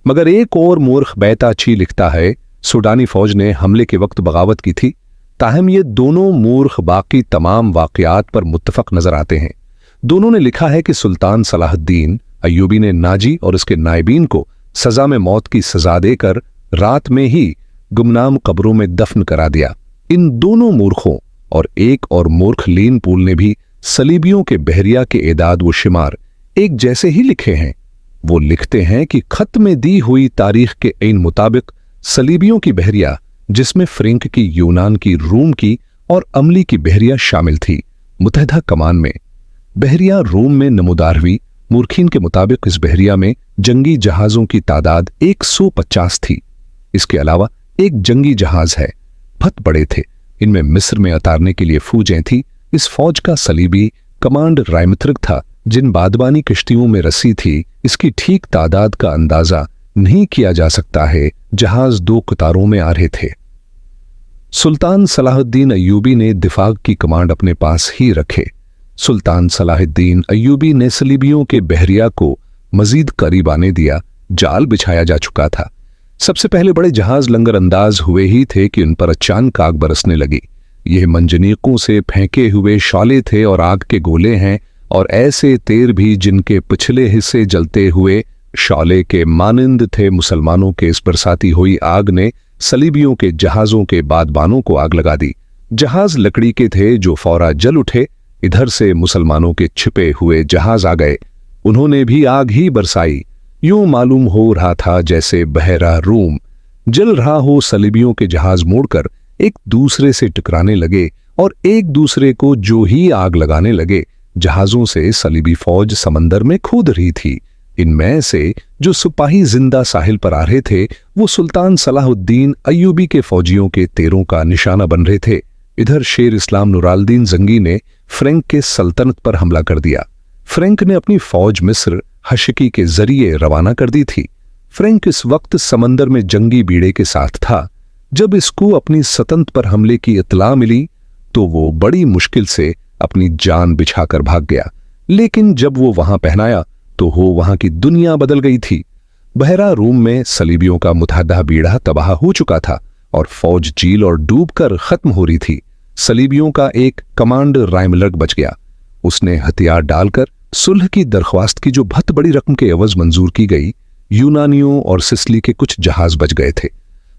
मगर एक और मूर्ख बैताची लिखता है, सूडानी फौज ने हमले के वक्त बगावत की थी। ताहम ये दोनों मूर्ख बाकी तमाम वाकयात पर मुत्तफक नजर आते हैं। दोनों ने लिखा है कि सुल्तान सलाहुद्दीन अय्यूबी ने नाजी और उसके नायबीन को सजा में मौत की सजा देकर रात में ही गुमनाम कब्रों में दफन करा दिया। इन दोनों मूर्खों और एक और मूर्ख लीन पूल ने भी सलीबियों के बहरिया के एदाद व शुमार एक जैसे ही लिखे हैं। वो लिखते हैं कि खत में दी हुई तारीख के इन मुताबिक सलीबियों की बहरिया, जिसमें फ्रेंक की, यूनान की, रूम की और अमली की बहरिया शामिल थी, मुतहदा कमान में। बहरिया रूम में नमूदार हुई। मूर्खीन के मुताबिक इस बहरिया में जंगी जहाजों की तादाद 150 थी। इसके अलावा एक जंगी जहाज है, बहुत बड़े थे। इनमें मिस्र में उतारने के लिए फौजें थी। इस फौज का सलीबी कमांड रायमथ्रिक था। जिन बादबानी किश्तियों में रस्सी थी, इसकी ठीक तादाद का अंदाजा नहीं किया जा सकता है। जहाज 2 कतारों में आ रहे थे। सुल्तान सलाहुद्दीन अय्यूबी ने दिफा की कमांड अपने पास ही रखे। सुल्तान सलाहुद्दीन अय्यूबी ने सलीबियों के बहरिया को मजीद करीब आने दिया। जाल बिछाया जा चुका था। सबसे पहले बड़े जहाज लंगर अंदाज हुए ही थे कि उन पर अचानक आग बरसने लगी। यह मंजनीकों से फेंके हुए शॉले थे और आग के गोले हैं, और ऐसे तेर भी जिनके पिछले हिस्से जलते हुए शॉले के मानिंद थे। मुसलमानों के इस बरसाती हुई आग ने सलीबियों के जहाजों के बादबानों को आग लगा दी। जहाज लकड़ी के थे जो फौरा जल उठे। इधर से मुसलमानों के छिपे हुए जहाज आ गए। उन्होंने भी आग ही बरसाई। यूं मालूम हो रहा था जैसे बहरा रूम जल रहा हो। सलीबियों के जहाज मोड़कर एक दूसरे से टकराने लगे और एक दूसरे को जो ही आग लगाने लगे, जहाजों से सलीबी फौज समंदर में कूद रही थी। इनमें से जो सिपाही जिंदा साहिल पर आ रहे थे, वो सुल्तान सलाहुद्दीन अय्यूबी के फौजियों के तेरों का निशाना बन रहे थे। इधर शेर इस्लाम नूरालदीन जंगी ने फ्रेंक के सल्तनत पर हमला कर दिया। फ्रेंक ने अपनी फौज मिस्र हशकी के जरिए रवाना कर दी थी। फ्रेंक इस वक्त समंदर में जंगी बीड़े के साथ था। जब इसको अपनी सतंत पर हमले की इत्तला मिली तो वो बड़ी मुश्किल से अपनी जान बिछाकर भाग गया। लेकिन जब वो वहां पहनाया तो वहां की दुनिया बदल गई थी। बहरा रूम में सलीबियों का मुतहदा बीड़ा तबाह हो चुका था और फौज चील और डूब कर खत्म हो रही थी। सलीबियों का एक कमांडर रायमलर्ग बच गया। उसने हथियार डालकर सुलह की दरख्वास्त की, जो बहुत बड़ी रकम के एवज मंजूर की गई। यूनानियों और सिसली के कुछ जहाज बच गए थे।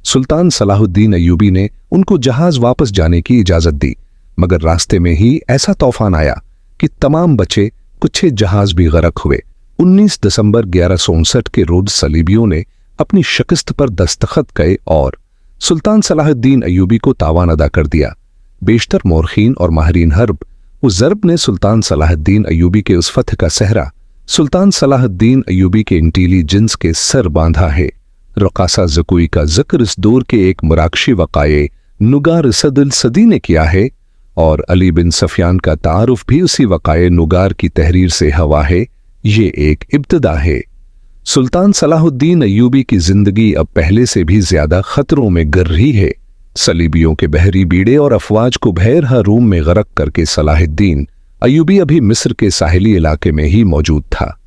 सुल्तान सलाहुद्दीन अय्यूबी ने उनको जहाज वापस जाने की इजाजत दी, मगर रास्ते में ही ऐसा तूफान आया कि तमाम बचे कुछ जहाज भी गरक हुए। 19 दिसंबर 1159 के रोज सलीबियों ने अपनी शिकस्त पर दस्तखत किए और सुल्तान सलाहुद्दीन अय्यूबी को तावान अदा कर दिया। बेशतर मोरखीन और माहिरीन हर्ब उस ज़रब ने सुल्तान सलाहुद्दीन अय्यूबी के उस फतह का सहरा सुल्तान सलाहुद्दीन अय्यूबी के इंटेलिजेंस के सर बांधा है। रकासा ज़कुई का जिक्र इस दौर के एक मुराकशी वक़ाये नुगार रसदुल सदी ने किया है, और अली बिन सफियान का तारुफ भी उसी वक़ाये नुगार की तहरीर से हवा है। ये एक इब्तिदा है। सुल्तान सलाहुद्दीन अय्यूबी की जिंदगी अब पहले से भी ज्यादा खतरों में गिर रही है। सलीबियों के बहरी बीड़े और अफवाज को बहरहा रूम में गरक करके सलाहुद्दीन अय्यूबी अभी मिस्र के साहिली इलाके में ही मौजूद था।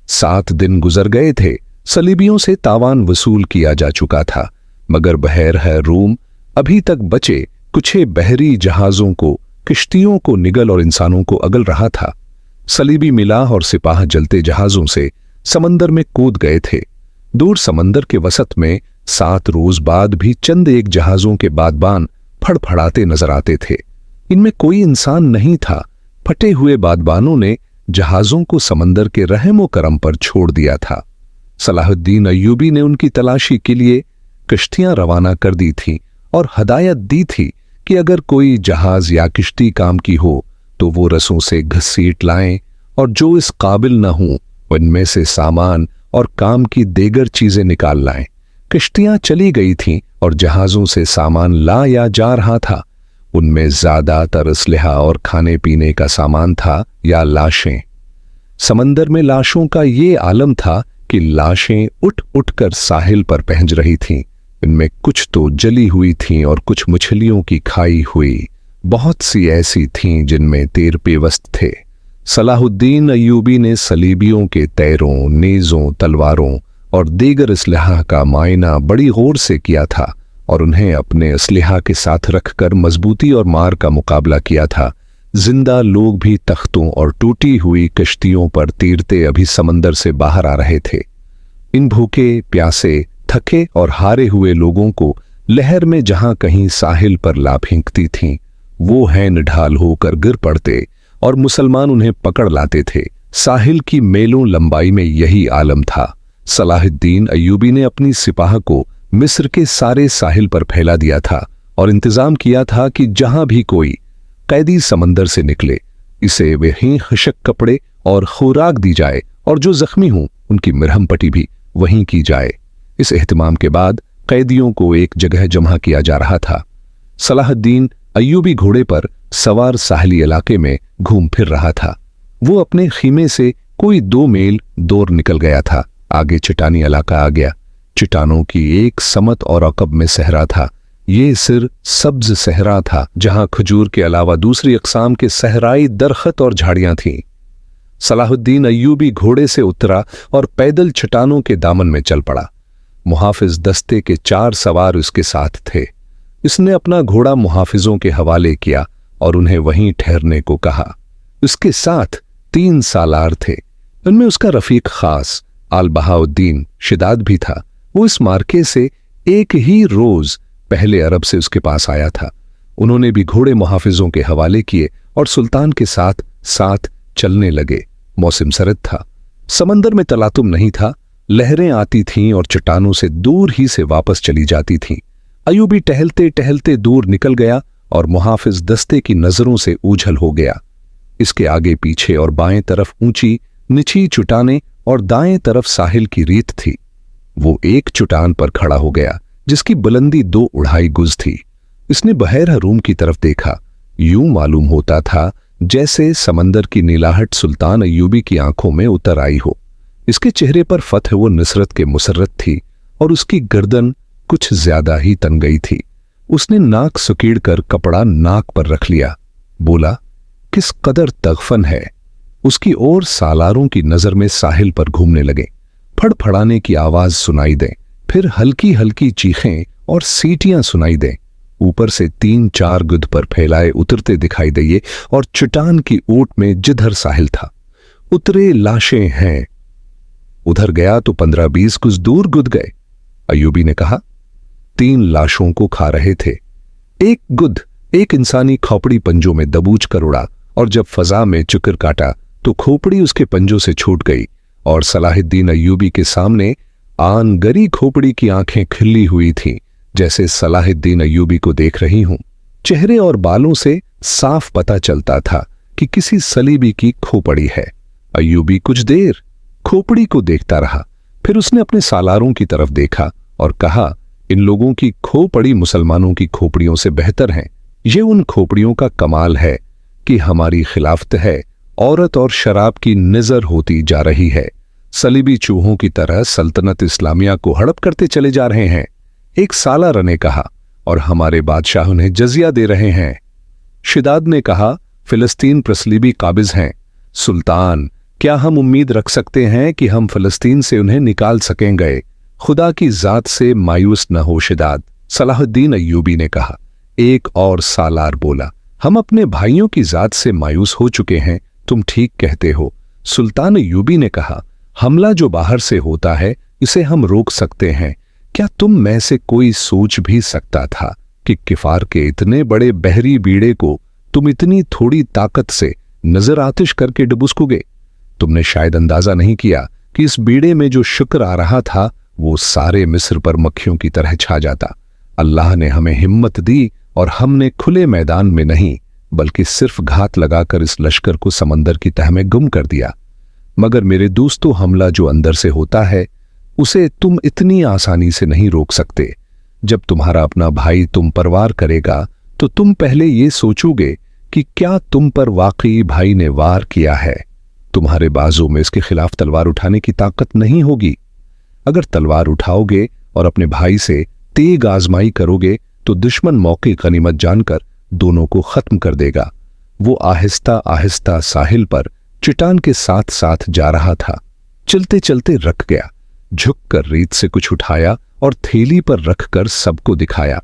7 दिन गुजर गए थे। सलीबियों से तावान वसूल किया जा चुका था, मगर बहरहा रूम अभी तक बचे कुछ बहरी जहाजों को, किश्तियों को निगल और इंसानों को अगल रहा था। सलीबी मिलाह और सिपाह जलते जहाजों से समंदर में कूद गए थे। दूर समंदर के वसत में 7 रोज बाद भी चंद एक जहाजों के बादबान फड़फड़ाते नजर आते थे। इनमें कोई इंसान नहीं था। फटे हुए बादबानों ने जहाजों को समंदर के रहमो करम पर छोड़ दिया था। सलाहुद्दीन अय्यूबी ने उनकी तलाशी के लिए कश्तियां रवाना कर दी थी और हदायत दी थी कि अगर कोई जहाज या किश्ती काम की हो तो वो रसों से घसीट लाएं, और जो इस काबिल न हों उनमें से सामान और काम की देगर चीजें निकाल लाएं। किश्तियां चली गई थीं और जहाजों से सामान लाया जा रहा था। उनमें ज्यादातर असलहा और खाने पीने का सामान था या लाशें। समंदर में लाशों का ये आलम था कि लाशें उठ उठकर साहिल पर पहुंच रही थीं। इनमें कुछ तो जली हुई थीं और कुछ मछलियों की खाई हुई। बहुत सी ऐसी थीं जिनमें तेर पेवस्त थे। सलाहुद्दीन अय्यूबी ने सलीबियों के तैरों, नेज़ों, तलवारों और दीगर असलहा का मायना बड़ी गौर से किया था और उन्हें अपने असलहा के साथ रखकर मजबूती और मार का मुकाबला किया था। जिंदा लोग भी तख्तों और टूटी हुई कश्तियों पर तीरते अभी समंदर से बाहर आ रहे थे। इन भूखे, प्यासे, थके और हारे हुए लोगों को लहर में जहां कहीं साहिल पर ला फेंकती थीं, वो हैं निढाल होकर गिर पड़ते और मुसलमान उन्हें पकड़ लाते थे। साहिल की मेलों लंबाई में यही आलम था। सलाहुद्दीन अय्यूबी ने अपनी सिपाह को मिस्र के सारे साहिल पर फैला दिया था और इंतजाम किया था कि जहां भी कोई कैदी समंदर से निकले, इसे वहीं खशक कपड़े और खुराक दी जाए और जो जख्मी हों उनकी मरहम पट्टी भी वहीं की जाए। इस एहतमाम के बाद कैदियों को एक जगह जमा किया जा रहा था। सलाहुद्दीन अय्यूबी घोड़े पर सवार साहली इलाके में घूम फिर रहा था। वो अपने खीमे से कोई 2 मील दूर निकल गया था। आगे चट्टानी इलाका आ गया। चट्टानों की एक समत और अकब में सहरा था। ये सिर सब्ज सहरा था जहां खजूर के अलावा दूसरी अकसाम के सहराई दरख्त और झाड़ियां थीं। सलाहुद्दीन अय्यूबी घोड़े से उतरा और पैदल चट्टानों के दामन में चल पड़ा। मुहाफिज दस्ते के 4 सवार उसके साथ थे। इसने अपना घोड़ा मुहाफिजों के हवाले किया और उन्हें वहीं ठहरने को कहा। उसके साथ 3 सालार थे। उनमें उसका रफीक खास आल बहाउद्दीन शिदाद भी था। वो इस मार्के से एक ही रोज पहले अरब से उसके पास आया था। उन्होंने भी घोड़े मुहाफिजों के हवाले किए और सुल्तान के साथ साथ चलने लगे। मौसम सरद था। समंदर में तलातुम नहीं था। लहरें आती थीं और चट्टानों से दूर ही से वापस चली जाती थीं। अय्यूबी टहलते टहलते दूर निकल गया और मुहाफिज दस्ते की नजरों से ओझल हो गया। इसके आगे पीछे और बाएं तरफ ऊंची निची चट्टानें और दाएं तरफ साहिल की रेत थी। वो एक चट्टान पर खड़ा हो गया जिसकी बुलंदी 2 गुज थी। इसने बहरा रूम की तरफ देखा। यूं मालूम होता था जैसे समंदर की नीलाहट सुल्तान अय्यूबी की आंखों में उतर आई हो। इसके चेहरे पर फतह व नुसरत के मुसर्रत थी और उसकी गर्दन कुछ ज्यादा ही तन गई थी। उसने नाक सुकीड़ कर कपड़ा नाक पर रख लिया। बोला, किस कदर तगफन है। उसकी ओर सालारों की नजर में साहिल पर घूमने लगे। फड़फड़ाने की आवाज सुनाई दे, फिर हल्की हल्की चीखें और सीटियां सुनाई दें। ऊपर से 3-4 गुद पर फैलाए उतरते दिखाई दिए और चट्टान की ओट में जिधर साहिल था उतरे लाशें हैं। उधर गया तो 15-20 गुज दूर गुद गए। अय्यूबी ने कहा, 3 लाशों को खा रहे थे। एक गुद एक इंसानी खोपड़ी पंजों में दबूच कर उड़ा और जब फजा में चुकर काटा तो खोपड़ी उसके पंजों से छूट गई और सलाहुद्दीन अय्यूबी के सामने आनगरी खोपड़ी की आंखें खिली हुई थीं, जैसे सलाहुद्दीन अय्यूबी को देख रही हूं। चेहरे और बालों से साफ पता चलता था कि किसी सलीबी की खोपड़ी है। अय्यूबी कुछ देर खोपड़ी को देखता रहा, फिर उसने अपने सालारों की तरफ देखा और कहा, इन लोगों की खोपड़ी मुसलमानों की खोपड़ियों से बेहतर हैं। ये उन खोपड़ियों का कमाल है कि हमारी खिलाफत है। औरत और शराब की नजर होती जा रही है। सलीबी चूहों की तरह सल्तनत इस्लामिया को हड़प करते चले जा रहे हैं। एक सालार ने कहा, और हमारे बादशाह उन्हें जजिया दे रहे हैं। शिदाद ने कहा, फिलिस्तीन पर सलीबी काबिज हैं। सुल्तान, क्या हम उम्मीद रख सकते हैं कि हम फिलिस्तीन से उन्हें निकाल सकेंगे? खुदा की जात से मायूस न हो शिदाद, सलाहुद्दीन अय्यूबी ने कहा। एक और सालार बोला, हम अपने भाइयों की जात से मायूस हो चुके हैं। तुम ठीक कहते हो। सुल्तान अय्यूबी ने कहा, हमला जो बाहर से होता है इसे हम रोक सकते हैं। क्या तुम में से कोई सोच भी सकता था कि किफार के इतने बड़े बहरी बीड़े को तुम इतनी थोड़ी ताकत से नजर आतिश करके डुबुसकोगे? तुमने शायद अंदाजा नहीं किया कि इस बीड़े में जो शुक्र आ रहा था वो सारे मिस्र पर मक्खियों की तरह छा जाता। अल्लाह ने हमें हिम्मत दी और हमने खुले मैदान में नहीं बल्कि सिर्फ घात लगाकर इस लश्कर को समंदर की तह में गुम कर दिया। मगर मेरे दोस्तों, हमला जो अंदर से होता है उसे तुम इतनी आसानी से नहीं रोक सकते। जब तुम्हारा अपना भाई तुम पर वार करेगा तो तुम पहले ये सोचोगे कि क्या तुम पर वाकई भाई ने वार किया है। तुम्हारे बाजू में इसके खिलाफ तलवार उठाने की ताकत नहीं होगी। अगर तलवार उठाओगे और अपने भाई से तेग आजमाई करोगे तो दुश्मन मौके गनीमत जानकर दोनों को खत्म कर देगा। वो आहिस्ता आहिस्ता साहिल पर चट्टान के साथ साथ जा रहा था। चलते चलते रक गया। झुककर रीत से कुछ उठाया और थैली पर रखकर सबको दिखाया।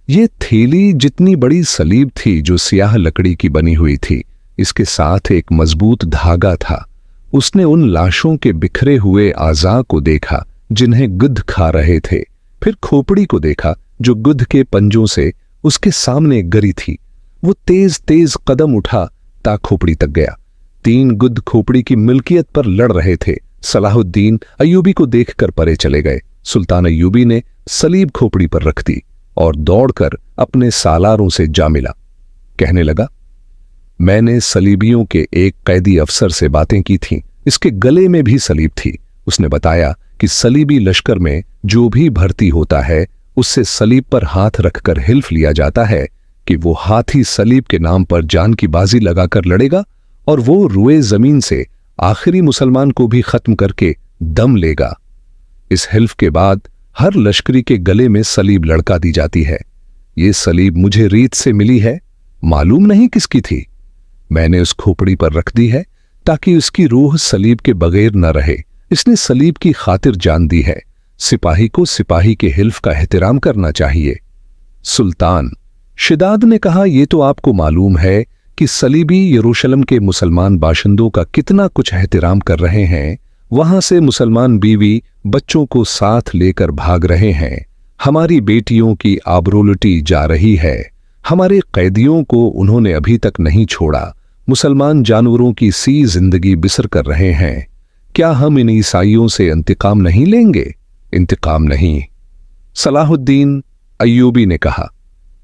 ये थैली जितनी बड़ी सलीब थी जो स्याह लकड़ी की बनी हुई थी, इसके साथ एक मजबूत धागा था। उसने उन लाशों के बिखरे हुए आज़ा को देखा जिन्हें गिद्ध खा रहे थे, फिर खोपड़ी को देखा जो गिद्ध के पंजों से उसके सामने गिरी थी। वो तेज तेज कदम उठा ता खोपड़ी तक गया। 3 गिद्ध खोपड़ी की मिल्कियत पर लड़ रहे थे। सलाहुद्दीन अय्यूबी को देखकर परे चले गए। सुल्तान अय्यूबी ने सलीब खोपड़ी पर रख दी और दौड़कर अपने सालारों से जा मिला। कहने लगा, मैंने सलीबियों के एक कैदी अफसर से बातें की थीं। इसके गले में भी सलीब थी। उसने बताया कि सलीबी लश्कर में जो भी भर्ती होता है उससे सलीब पर हाथ रखकर हिल्फ लिया जाता है कि वो हाथी सलीब के नाम पर जान की बाजी लगाकर लड़ेगा और वो रुए जमीन से आखिरी मुसलमान को भी खत्म करके दम लेगा। इस हिल्फ के बाद हर लश्करी के गले में सलीब लड़का दी जाती है। ये सलीब मुझे रीत से मिली है, मालूम नहीं किसकी थी। मैंने उस खोपड़ी पर रख दी है ताकि उसकी रूह सलीब के बगैर न रहे। इसने सलीब की खातिर जान दी है। सिपाही को सिपाही के हिल्फ का एहतराम करना चाहिए। सुल्तान शिदाद ने कहा, यह तो आपको मालूम है कि सलीबी यरूशलेम के मुसलमान बाशिंदों का कितना कुछ एहतराम कर रहे हैं। वहां से मुसलमान बीवी बच्चों को साथ लेकर भाग रहे हैं। हमारी बेटियों की आबरूलुटी जा रही है। हमारे कैदियों को उन्होंने अभी तक नहीं छोड़ा। मुसलमान जानवरों की सी जिंदगी बिसर कर रहे हैं। क्या हम इन ईसाइयों से इंतकाम नहीं लेंगे? इंतकाम नहीं। सलाहुद्दीन अय्यूबी ने कहा,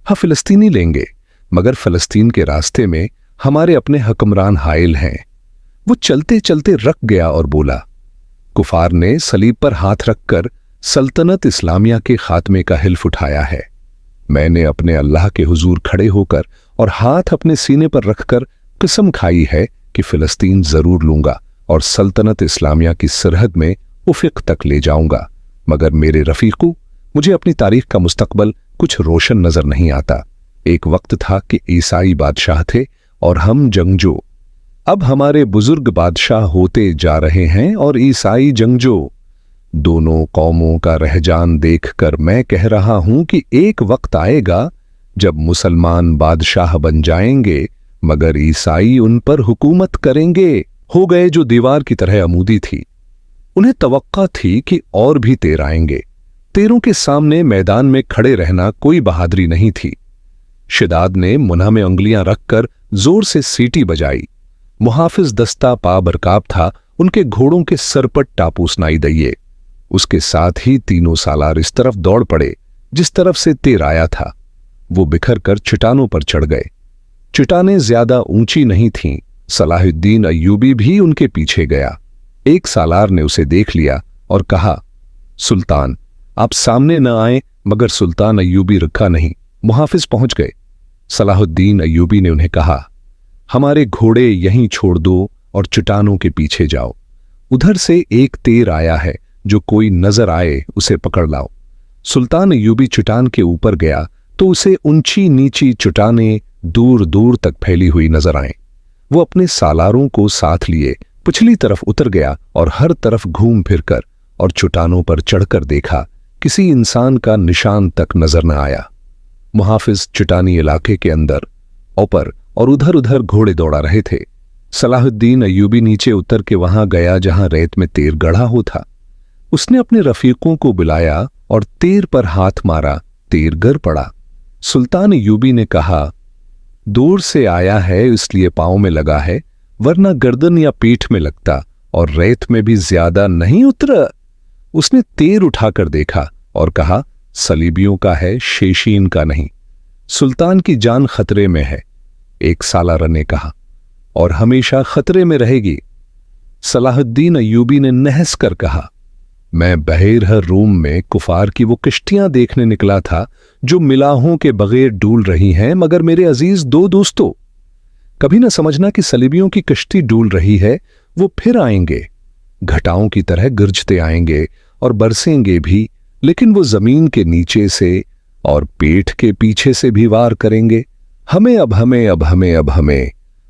हाँ फिलिस्तीनी लेंगे, मगर फिलिस्तीन के रास्ते में हमारे अपने हुक्मरान हाइल हैं। वो चलते चलते रक गया और बोला, कुफार ने सलीब पर हाथ रखकर सल्तनत इस्लामिया के खात्मे का हिल्फ उठाया है। मैंने अपने अल्लाह के हुजूर खड़े होकर और हाथ अपने सीने पर रखकर कसम खाई है कि फिलिस्तीन जरूर लूंगा और सल्तनत इस्लामिया की सरहद में उफ़िक तक ले जाऊंगा। मगर मेरे रफीकू, मुझे अपनी तारीख का मुस्तकबल कुछ रोशन नजर नहीं आता। एक वक्त था कि ईसाई बादशाह थे और हम जंगजू। अब हमारे बुजुर्ग बादशाह होते जा रहे हैं और ईसाई जंगजू। दोनों कौमों का रहजान देखकर मैं कह रहा हूं कि एक वक्त आएगा जब मुसलमान बादशाह बन जाएंगे मगर ईसाई उन पर हुकूमत करेंगे। हो गए जो दीवार की तरह अमूदी थी। उन्हें तवक्का थी कि और भी 13 आएंगे। 13 के सामने मैदान में खड़े रहना कोई बहादुरी नहीं थी। शिदाद ने मुन्हा में उंगलियां रखकर जोर से सीटी बजाई। मुहाफिज दस्ता पा बरकाब था। उनके घोड़ों के सर पर टापू सुनाई दिए। उसके साथ ही तीनों सालार इस तरफ दौड़ पड़े जिस तरफ से 13 आया था। वो बिखर कर चट्टानों पर चढ़ गए। चट्टानें ज्यादा ऊंची नहीं थीं। सलाहुद्दीन अय्यूबी भी उनके पीछे गया। एक सालार ने उसे देख लिया और कहा, सुल्तान आप सामने न आए। मगर सुल्तान अय्यूबी रुका नहीं। मुहाफिज पहुंच गए। सलाहुद्दीन अय्यूबी ने उन्हें कहा, हमारे घोड़े यहीं छोड़ दो और चट्टानों के पीछे जाओ। उधर से एक 13 आया है, जो कोई नजर आए उसे पकड़ लाओ। सुल्तान अय्यूबी चट्टान के ऊपर गया तो उसे ऊंची नीची चट्टानें दूर दूर तक फैली हुई नजर आए। वो अपने सालारों को साथ लिए पिछली तरफ उतर गया और हर तरफ घूम फिरकर और चट्टानों पर चढ़कर देखा। किसी इंसान का निशान तक नजर न आया। मुहाफिज चट्टानी इलाके के अंदर ऊपर और उधर उधर घोड़े दौड़ा रहे थे। सलाहुद्दीन अय्यूबी नीचे उतर के वहां गया जहां रेत में तीर गढ़ा हो था। उसने अपने रफीकों को बुलाया और तीर पर हाथ मारा। तीर गिर पड़ा। सुल्तान अय्यूबी ने कहा, दूर से आया है इसलिए पांव में लगा है, वरना गर्दन या पीठ में लगता और रेत में भी ज्यादा नहीं उतरा। उसने तीर उठाकर देखा और कहा, सलीबियों का है, शेशीन का नहीं। सुल्तान की जान खतरे में है। एक सालार ने कहा, और हमेशा खतरे में रहेगी। सलाहुद्दीन अय्यूबी ने नहस कर कहा, मैं बहेर रूम में कुफार की वो किश्तियां देखने निकला था जो मिलाहों के बगैर डूल रही हैं। मगर मेरे अजीज दो दोस्तों, कभी न समझना कि सलीबियों की किश्ती डूल रही है। वो फिर आएंगे, घटाओं की तरह गरजते आएंगे और बरसेंगे भी, लेकिन वो जमीन के नीचे से और पेट के पीछे से भी वार करेंगे। हमें